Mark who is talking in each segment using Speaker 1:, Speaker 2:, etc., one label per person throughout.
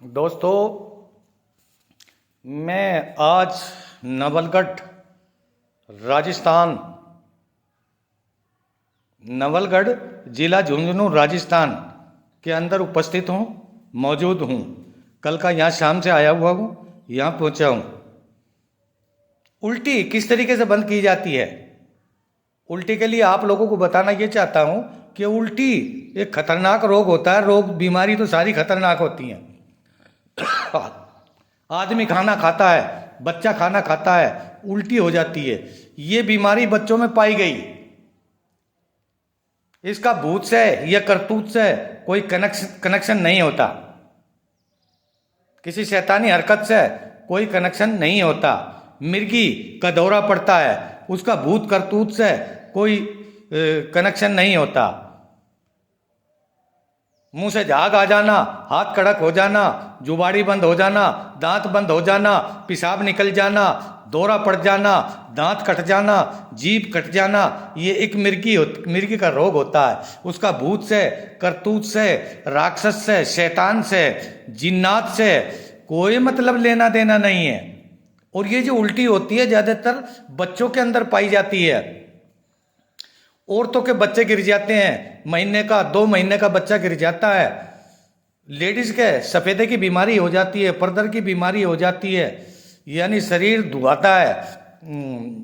Speaker 1: दोस्तों, मैं आज नवलगढ़ राजस्थान नवलगढ़ जिला झुंझुनू राजस्थान के अंदर उपस्थित हूँ, मौजूद हूँ। कल का यहाँ शाम से आया हुआ हूँ, यहाँ पहुँचा हूँ। उल्टी किस तरीके से बंद की जाती है, उल्टी के लिए आप लोगों को बताना ये चाहता हूँ कि उल्टी एक खतरनाक रोग होता है। बीमारी तो सारी खतरनाक होती हैं। आदमी खाना खाता है, बच्चा खाना खाता है, उल्टी हो जाती है। ये बीमारी बच्चों में पाई गई। इसका भूत से या करतूत से कोई कनेक्शन नहीं होता, किसी शैतानी हरकत से कोई कनेक्शन नहीं होता। मिर्गी का दौरा पड़ता है, उसका भूत करतूत से कोई कनेक्शन नहीं होता। मुंह से झाग आ जाना, हाथ कड़क हो जाना, जुबाड़ी बंद हो जाना, दांत बंद हो जाना, पेशाब निकल जाना, दौरा पड़ जाना, दांत कट जाना, जीभ कट जाना, ये एक मिर्गी का रोग होता है। उसका भूत से, करतूत से, राक्षस से, शैतान से, जिन्नात से कोई मतलब लेना देना नहीं है। और ये जो उल्टी होती है ज्यादातर बच्चों के अंदर पाई जाती है। औरतों के बच्चे गिर जाते हैं, महीने का 2 महीने का बच्चा गिर जाता है। लेडीज के सफेदे की बीमारी हो जाती है, पर्दर की बीमारी हो जाती है, यानी शरीर धुआता है,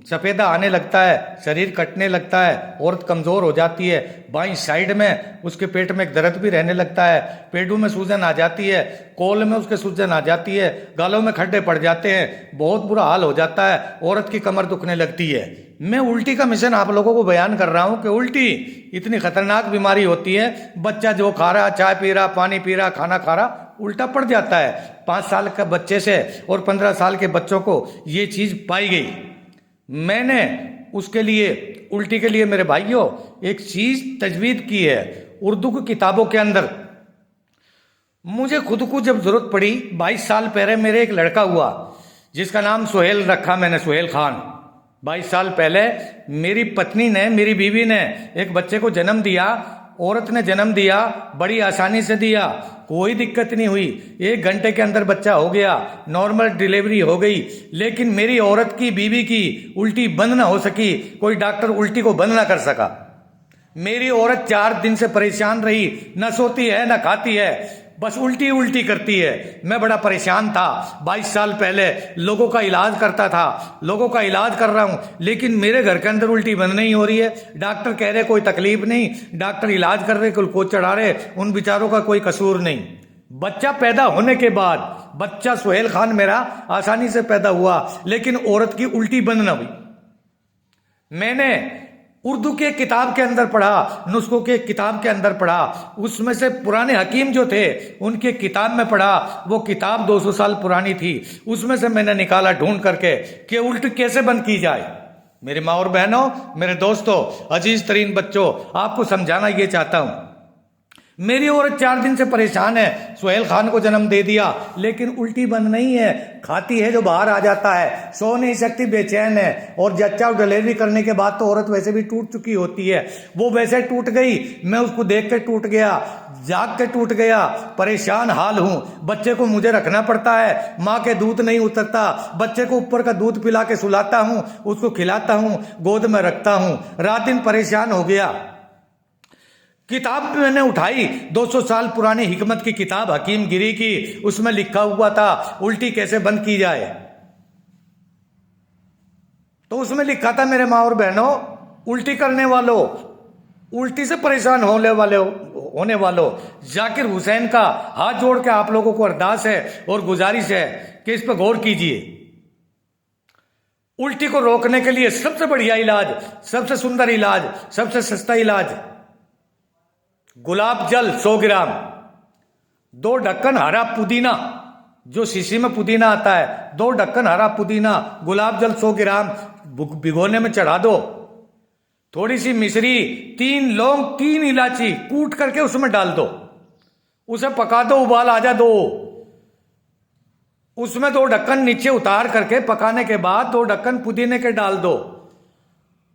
Speaker 1: सफेदा आने लगता है, शरीर कटने लगता है, औरत कमजोर हो जाती है। बाईं साइड में उसके पेट में एक दर्द भी रहने लगता है, पेटों में सूजन आ जाती है, कोल में उसके सूजन आ जाती है, गालों में खड्डे पड़ जाते हैं, बहुत बुरा हाल हो जाता है, औरत की कमर दुखने लगती है। मैं उल्टी का मिशन आप लोगों को बयान कर रहा हूं कि उल्टी इतनी खतरनाक बीमारी होती है। बच्चा जो खा रहा, चाय पी रहा, पानी पी रहा, खाना खा रहा, उल्टा पड़ जाता है। 5 साल के बच्चे से और 15 साल के बच्चों को ये चीज पाई गई। मैंने उसके लिए, उल्टी के लिए मेरे भाइयों, एक चीज तजवीज की है उर्दू की किताबों के अंदर। मुझे खुद को जब जरूरत पड़ी, 22 साल पहले मेरे एक लड़का हुआ जिसका नाम सुहेल रखा मैंने, सुहेल खान। 22 साल पहले मेरी पत्नी ने, मेरी बीवी ने एक बच्चे को जन्म दिया। औरत ने जन्म दिया, बड़ी आसानी से दिया, कोई दिक्कत नहीं हुई। 1 घंटे के अंदर बच्चा हो गया, नॉर्मल डिलीवरी हो गई। लेकिन मेरी औरत की, बीवी की उल्टी बंद ना हो सकी, कोई डॉक्टर उल्टी को बंद ना कर सका। मेरी औरत 4 दिन से परेशान रही, न सोती है न खाती है, बस उल्टी उल्टी करती है। मैं बड़ा परेशान था। 22 साल पहले लोगों का इलाज करता था, लोगों का इलाज कर रहा हूं, लेकिन मेरे घर के अंदर उल्टी बंद नहीं हो रही है। डॉक्टर कह रहे कोई तकलीफ नहीं, डॉक्टर इलाज कर रहे, ग्लूकोज चढ़ा रहे, उन बेचारों का कोई कसूर नहीं। बच्चा पैदा होने के बाद, बच्चा सुहेल खान मेरा आसानी से पैदा हुआ, लेकिन औरत की उल्टी बंद ना हुई। मैंने उर्दू के किताब के अंदर पढ़ा, नुस्खों के किताब के अंदर पढ़ा, उसमें से पुराने हकीम जो थे उनके किताब में पढ़ा। वो किताब 200 साल पुरानी थी, उसमें से मैंने निकाला ढूंढ करके कि उल्टी कैसे बंद की जाए। मेरी माँ और बहनों, मेरे दोस्तों, अजीज तरीन बच्चों, आपको समझाना ये चाहता हूं। मेरी औरत 4 दिन से परेशान है, सुहेल खान को जन्म दे दिया, लेकिन उल्टी बंद नहीं है। खाती है जो बाहर आ जाता है, सो नहीं सकती, बेचैन है। और जच्चा डिलीवरी करने के बाद तो औरत वैसे भी टूट चुकी होती है, वो वैसे टूट गई। मैं उसको देख के टूट गया, जाग के टूट गया, परेशान हाल हूं। बच्चे को मुझे रखना पड़ता है, माँ के दूध नहीं उतरता, बच्चे को ऊपर का दूध पिला के सुलाता हूं, उसको खिलाता हूं, गोद में रखता हूं, रात दिन परेशान हो गया। किताब मैंने उठाई, 200 साल पुरानी हिकमत की किताब, हकीम गिरी की, उसमें लिखा हुआ था उल्टी कैसे बंद की जाए। तो उसमें लिखा था, मेरे माँ और बहनों, उल्टी करने वालों, उल्टी से परेशान होने वालों, जाकिर हुसैन का हाथ जोड़ के आप लोगों को अरदास है और गुजारिश है कि इस पर गौर कीजिए। उल्टी को रोकने के लिए सबसे बढ़िया इलाज, सबसे सुंदर इलाज, सबसे सस्ता इलाज, गुलाब जल 100 ग्राम, 2 ढक्कन हरा पुदीना, जो शीशी में पुदीना आता है, 2 ढक्कन हरा पुदीना, गुलाब जल 100 ग्राम भिगोने में चढ़ा दो। थोड़ी सी मिश्री, 3 लौंग, 3 इलायची कूट करके उसमें डाल दो, उसे पका दो, उबाल आ जा दो। उसमें 2 ढक्कन नीचे उतार करके पकाने के बाद 2 ढक्कन पुदीने के डाल दो।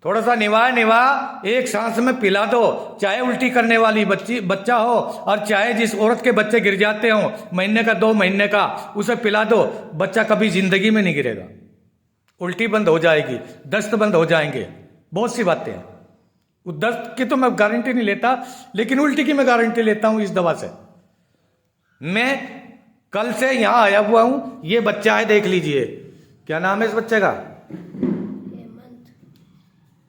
Speaker 1: थोड़ा सा निभा एक सांस में पिला दो, चाहे उल्टी करने वाली बच्चा हो और चाहे जिस औरत के बच्चे गिर जाते हो महीने का 2 महीने का, उसे पिला दो, बच्चा कभी जिंदगी में नहीं गिरेगा। उल्टी बंद हो जाएगी, दस्त बंद हो जाएंगे, बहुत सी बातें हैं। दस्त की तो मैं गारंटी नहीं लेता, लेकिन उल्टी की मैं गारंटी लेता हूं इस दवा से। मैं कल से यहां आया हुआ हूं, ये बच्चा है, देख लीजिए, क्या नाम है इस बच्चे का?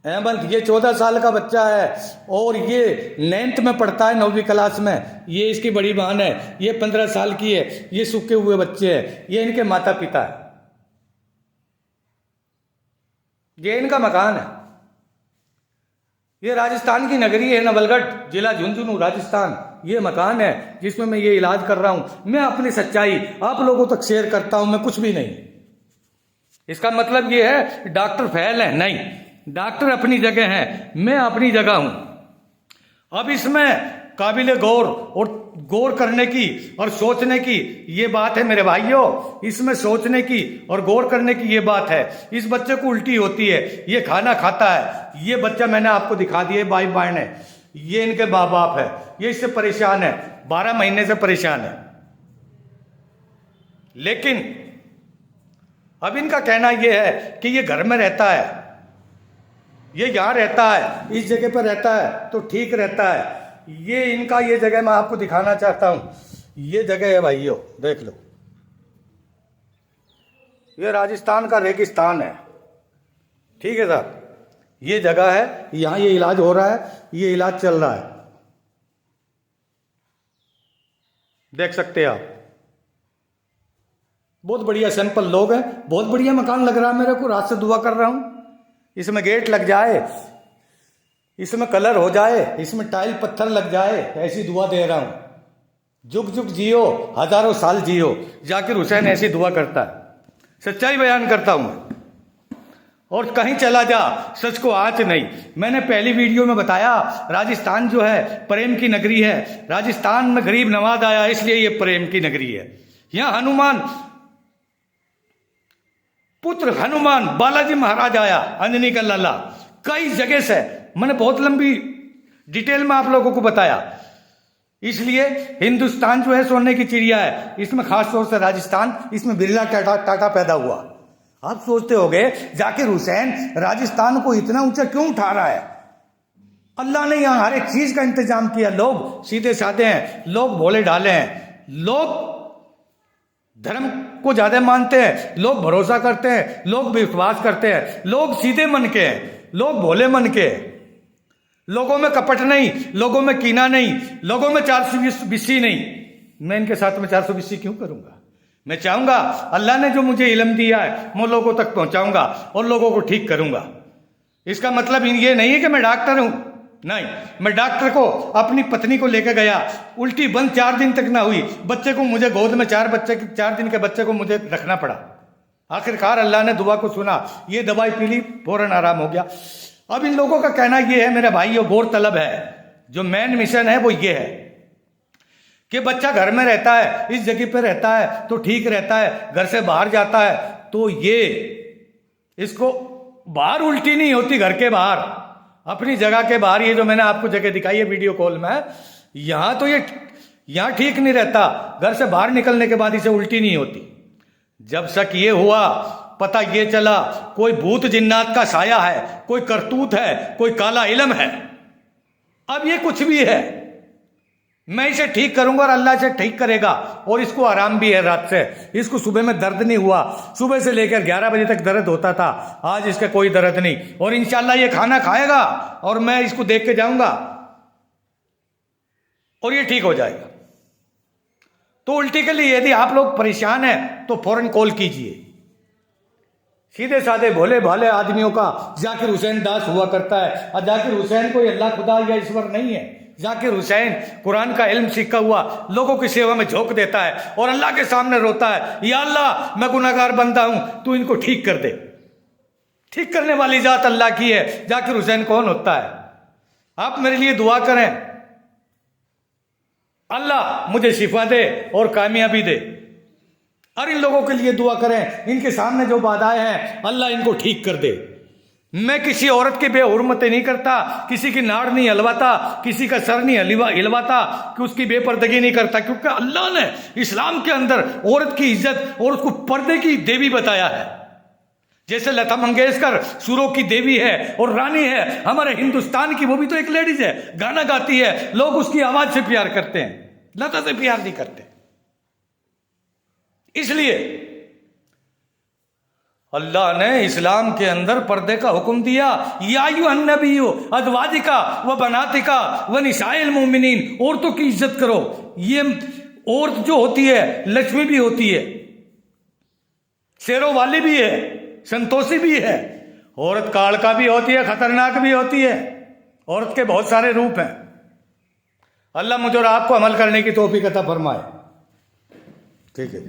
Speaker 1: हेमंत। ये 14 साल का बच्चा है और ये 9th में पढ़ता है, 9वीं क्लास में। ये इसकी बड़ी बहन है, ये 15 साल की है। ये सूखे हुए बच्चे हैं, ये इनके माता पिता है, ये इनका मकान है। ये राजस्थान की नगरी है नवलगढ़, जिला झुंझुनू, राजस्थान। ये मकान है जिसमें मैं ये इलाज कर रहा हूं। मैं अपनी सच्चाई आप लोगों तक शेयर करता हूं, मैं कुछ भी नहीं। इसका मतलब ये है डॉक्टर फेल है, नहीं, डॉक्टर अपनी जगह है, मैं अपनी जगह हूं। अब इसमें काबिल गौर करने की और सोचने की ये बात है मेरे भाइयों, इसमें सोचने की और गौर करने की ये बात है। इस बच्चे को उल्टी होती है, ये खाना खाता है, ये बच्चा मैंने आपको दिखा दिया, बाई बाण है, ये इनके माँ बाप है, ये इससे परेशान है, 12 महीने से परेशान है। लेकिन अब इनका कहना यह है कि ये घर में रहता है, ये यहां रहता है, इस जगह पर रहता है तो ठीक रहता है। ये इनका ये जगह मैं आपको दिखाना चाहता हूं, ये जगह है भाइयों, देख लो, ये राजस्थान का रेगिस्तान है, ठीक है साहब। ये जगह है, यहां ये इलाज हो रहा है, ये इलाज चल रहा है, देख सकते हैं आप। बहुत बढ़िया सैंपल लोग हैं, बहुत बढ़िया मकान लग रहा है मेरे को। रात से दुआ कर रहा हूं इसमें गेट लग जाए, इसमें कलर हो जाए, इसमें टाइल पत्थर लग जाए, ऐसी दुआ दे रहा हूं। जुग जुग जियो, हजारों साल जियो, जाकिर हुसैन ऐसी दुआ करता है। सच्चाई बयान करता हूं मैं, और कहीं चला जा सच को आँच नहीं। मैंने पहली वीडियो में बताया, राजस्थान जो है प्रेम की नगरी है। राजस्थान में गरीब नवाज आया, इसलिए ये प्रेम की नगरी है। यहां हनुमान पुत्र, हनुमान बालाजी महाराज आया, अंजनी का लाला, कई जगह से। मैंने बहुत लंबी डिटेल में आप लोगों को बताया। इसलिए हिंदुस्तान जो है सोने की चिड़िया है, इसमें खास तौर से राजस्थान, इसमें बिरला टाटा पैदा हुआ। आप सोचते होंगे जाकिर हुसैन राजस्थान को इतना ऊंचा क्यों उठा रहा है? अल्लाह ने यहां हर एक चीज का इंतजाम किया। लोग सीधे साधे हैं, लोग भोले ढाले हैं, लोग धर्म को ज्यादा मानते हैं, लोग भरोसा करते हैं, लोग विश्वास करते हैं, लोग सीधे मन के हैं, लोग भोले मन के हैं। लोगों में कपट नहीं, लोगों में कीना नहीं, लोगों में 420 नहीं। मैं इनके साथ में 420 क्यों करूंगा? मैं चाहूंगा अल्लाह ने जो मुझे इल्म दिया है मैं लोगों तक पहुंचाऊंगा और लोगों को ठीक करूंगा। इसका मतलब ये नहीं है कि मैं डॉक्टर हूं, नहीं। मैं डॉक्टर को अपनी पत्नी को लेकर गया, उल्टी बंद 4 दिन तक ना हुई, बच्चे को मुझे गोद में 4 दिन के बच्चे को मुझे रखना पड़ा। आखिरकार अल्लाह ने दुआ को सुना, ये दवाई पी ली, फौरन आराम हो गया। अब इन लोगों का कहना यह है मेरे भाइयों, गौर तलब है, जो मेन मिशन है वो ये है कि बच्चा घर में रहता है, इस जगह पे रहता है तो ठीक रहता है, घर से बाहर जाता है तो ये इसको बाहर उल्टी नहीं होती, घर के बाहर, अपनी जगह के बाहर। ये जो मैंने आपको जगह दिखाई है वीडियो कॉल में, यहां तो ये यहां ठीक नहीं रहता, घर से बाहर निकलने के बाद इसे उल्टी नहीं होती। जब शक ये हुआ, पता ये चला कोई भूत जिन्नात का साया है, कोई करतूत है, कोई काला इल्म है। अब ये कुछ भी है, मैं इसे ठीक करूंगा और अल्लाह इसे ठीक करेगा। और इसको आराम भी है रात से, इसको सुबह में दर्द नहीं हुआ, सुबह से लेकर 11 बजे तक दर्द होता था, आज इसका कोई दर्द नहीं। और इंशाल्लाह ये खाना खाएगा और मैं इसको देख के जाऊंगा और ये ठीक हो जाएगा। तो उल्टी के लिए यदि आप लोग परेशान हैं तो फौरन कॉल कीजिए। सीधे साधे भोले भाले आदमियों का जाकिर हुसैन दास हुआ करता है, और जाकिर हुसैन कोई अल्लाह खुदा या ईश्वर नहीं है। जाकिर हुसैन कुरान का इल्म सीखा हुआ लोगों की सेवा में झोंक देता है और अल्लाह के सामने रोता है, या अल्लाह मैं गुनाहगार बंदा हूं, तू इनको ठीक कर दे। ठीक करने वाली जात अल्लाह की है। जाकिर हुसैन कौन होता है? आप मेरे लिए दुआ करें, अल्लाह मुझे शिफा दे और कामयाबी दे। और इन लोगों के लिए दुआ करें, इनके सामने जो बाधाएं हैं अल्लाह इनको ठीक कर दे। मैं किसी औरत की बेहुरमती नहीं करता, किसी की नाड़ नहीं हलवाता, किसी का सर नहीं हिलवाता, कि उसकी बेपर्दगी नहीं करता, क्योंकि अल्लाह ने इस्लाम के अंदर औरत की इज्जत और उसको पर्दे की देवी बताया है। जैसे लता मंगेशकर सुरों की देवी है और रानी है हमारे हिंदुस्तान की, वो भी तो एक लेडीज है, गाना गाती है, लोग उसकी आवाज से प्यार करते हैं, लता से प्यार नहीं करते। इसलिए अल्लाह ने इस्लाम के अंदर पर्दे का हुक्म दिया, या अय्युहन्नबिय्यु अज़वाजिका व बनातिका व निसाइल मोमिनीन, औरतों की इज्जत करो। ये औरत जो होती है लक्ष्मी भी होती है, शेरों वाली भी है, संतोषी भी है। औरत कालका भी होती है, खतरनाक भी होती है। औरत के बहुत सारे रूप हैं। अल्लाह मुझे और आपको अमल करने की तौफीक अता फरमाए। ठीक है।